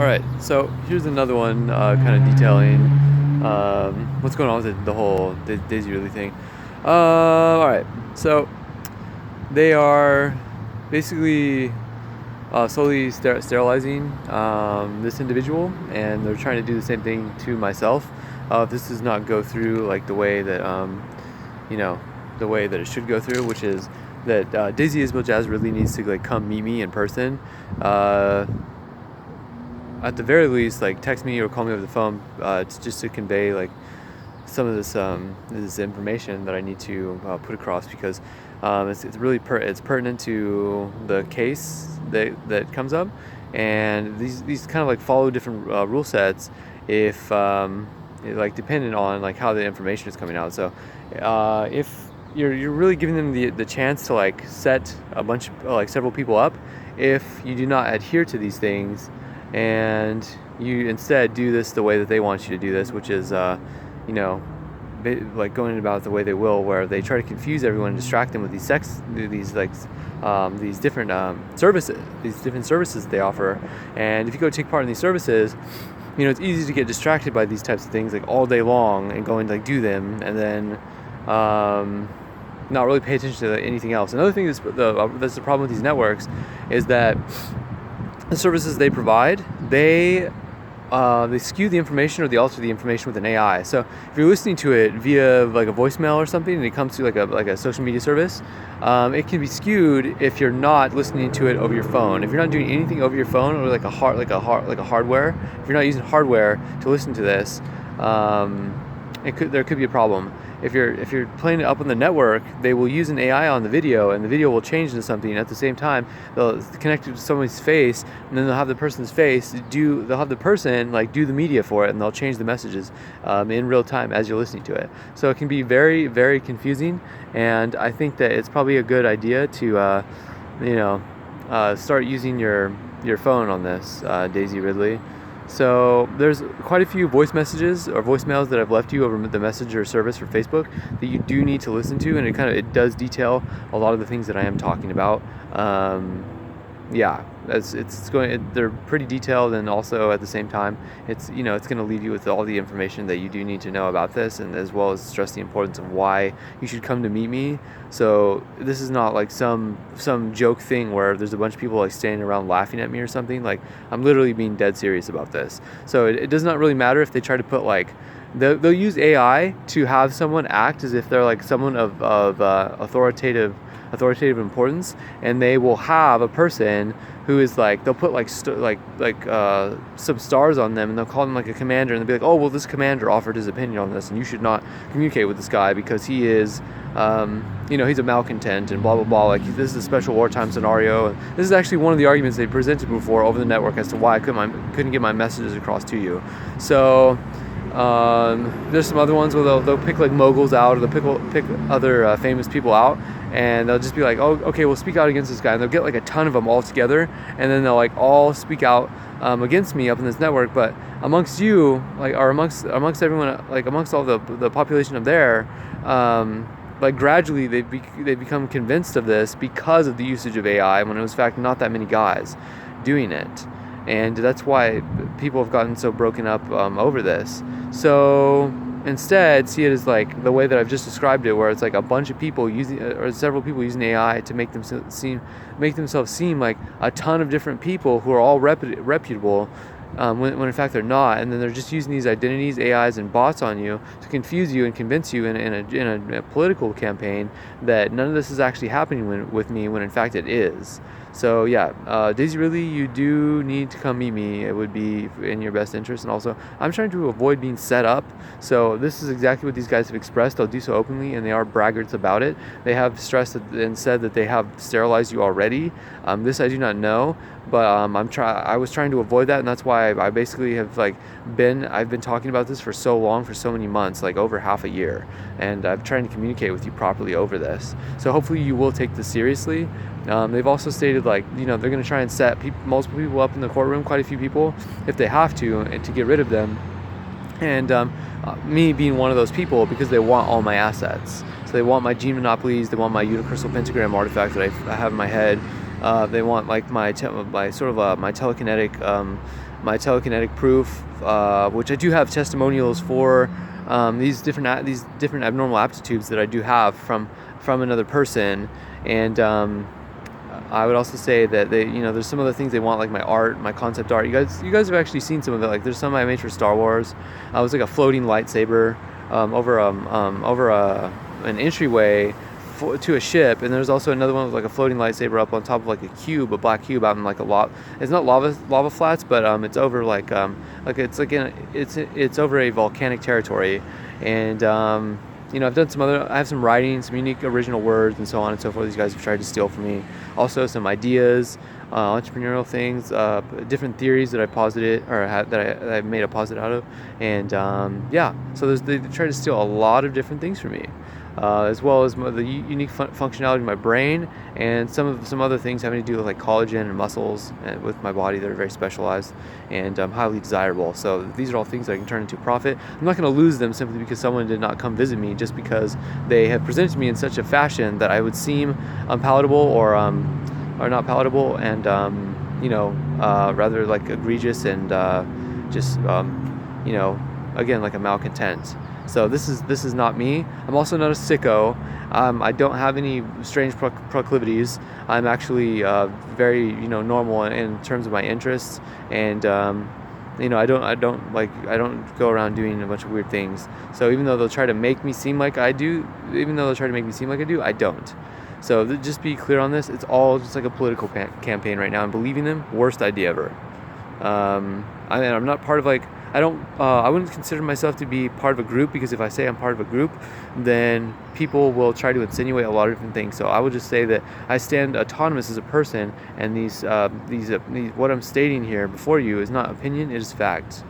All right, so here's another one, kind of detailing what's going on with the whole Daisy Ridley thing. All right, so they are basically slowly sterilizing this individual, and they're trying to do the same thing to myself. If this does not go through like the way that you know the way that it should go through, which is that Daisy Isabel Jazz Ridley needs to like come meet me in person. At the very least, like text me or call me over the phone, just to convey like some of this information that I need to put across, because it's really it's pertinent to the case that comes up, and these kind of like follow different rule sets if like dependent on like how the information is coming out. So if you're really giving them the chance to like set a bunch of like several people up, if you do not adhere to these things and you instead do this the way that they want you to do this, which is you know like going about the way they will, where they try to confuse everyone and distract them with these different services they offer. And if you go take part in these services, it's easy to get distracted by these types of things like all day long and go and like do them, and then not really pay attention to anything else. Another thing that's the problem with these networks is that the services they provide, they skew the information or they alter the information with an AI. So if you're listening to it via like a voicemail or something, and it comes to like a social media service, it can be skewed if you're not listening to it over your phone. If you're not doing anything over your phone or like a hardware, if you're not using hardware to listen to this, there could be a problem. If you're playing it up on the network, they will use an AI on the video, and the video will change into something. At the same time, they'll connect it to somebody's face, and then they'll have the person's face they'll have the person like do the media for it, and they'll change the messages in real time as you're listening to it. So it can be very, very confusing, and I think that it's probably a good idea to start using your phone on this, Daisy Ridley. So there's quite a few voice messages or voicemails that I've left you over the messenger service for Facebook that you do need to listen to, and it does detail a lot of the things that I am talking about. They're pretty detailed, and also at the same time, it's going to leave you with all the information that you do need to know about this, and as well as stress the importance of why you should come to meet me. So this is not like some joke thing where there's a bunch of people like standing around laughing at me or something. Like, I'm literally being dead serious about this. So it does not really matter if they try to put like they'll use AI to have someone act as if they're like someone of authoritative importance, and they will have a person who is like, they'll put like some stars on them, and they'll call them like a commander, and they'll be like, oh well, this commander offered his opinion on this, and you should not communicate with this guy because he is he's a malcontent and blah blah blah, like this is a special wartime scenario. And this is actually one of the arguments they presented before over the network as to why I couldn't get my messages across to you. So there's some other ones where they'll pick like moguls out, or they'll pick other famous people out, and they'll just be like, oh, okay, we'll speak out against this guy, and they'll get like a ton of them all together, and then they'll like all speak out against me up in this network. But amongst you, like, or amongst everyone, like amongst all the population of there, like gradually they become convinced of this because of the usage of AI, when it was in fact not that many guys doing it. And that's why people have gotten so broken up over this. So instead, see it as like the way that I've just described it, where it's like a bunch of people or several people using AI to make themselves seem like a ton of different people who are all reputable, when in fact they're not. And then they're just using these identities, AIs, and bots on you to confuse you and convince you in a political campaign that none of this is actually happening with me, when in fact it is. So yeah, Daisy Ridley, you do need to come meet me. It would be in your best interest. And also, I'm trying to avoid being set up. So this is exactly what these guys have expressed. They'll do so openly, and they are braggarts about it. They have stressed and said that they have sterilized you already. This I do not know, but I was trying to avoid that, and that's why I basically have I've been talking about this for so long, for so many months, like over half a year, and I'm trying to communicate with you properly over this. So hopefully you will take this seriously. They've also stated they're going to try and set multiple people up in the courtroom, quite a few people, if they have to, and to get rid of them. And me being one of those people, because they want all my assets. So they want my gene monopolies, they want my unicrystal pentagram artifact that I have in my head. They want like my telekinetic my telekinetic proof, which I do have testimonials for, these different abnormal aptitudes that I do have from another person. And I would also say that there's some other things they want, like my art, my concept art. You guys have actually seen some of it. Like there's some I made for Star Wars. It was like a floating lightsaber over an entryway to a ship, and there's also another one with like a floating lightsaber up on top of like a black cube out in like it's not lava flats, but it's over it's over a volcanic territory. And I've done I have some writing, some unique original words and so on and so forth. These guys have tried to steal from me. Also some ideas, entrepreneurial things, different theories that I posited or that I made a posit out of. And so they try to steal a lot of different things from me. As well as the unique functionality of my brain, and some other things having to do with like collagen and muscles and with my body that are very specialized and highly desirable. So these are all things that I can turn into profit. I'm not going to lose them simply because someone did not come visit me, just because they have presented to me in such a fashion that I would seem unpalatable or not palatable, and rather like egregious and again, like a malcontent. So this is not me. I'm also not a sicko. I don't have any strange proclivities. I'm actually very normal in terms of my interests, and I don't go around doing a bunch of weird things. So even though they'll try to make me seem like I do, I don't. So just be clear on this. It's all just like a political campaign right now. I'm believing them. Worst idea ever. I'm not part of I wouldn't consider myself to be part of a group, because if I say I'm part of a group, then people will try to insinuate a lot of different things. So I would just say that I stand autonomous as a person, and these what I'm stating here before you is not opinion, it is fact.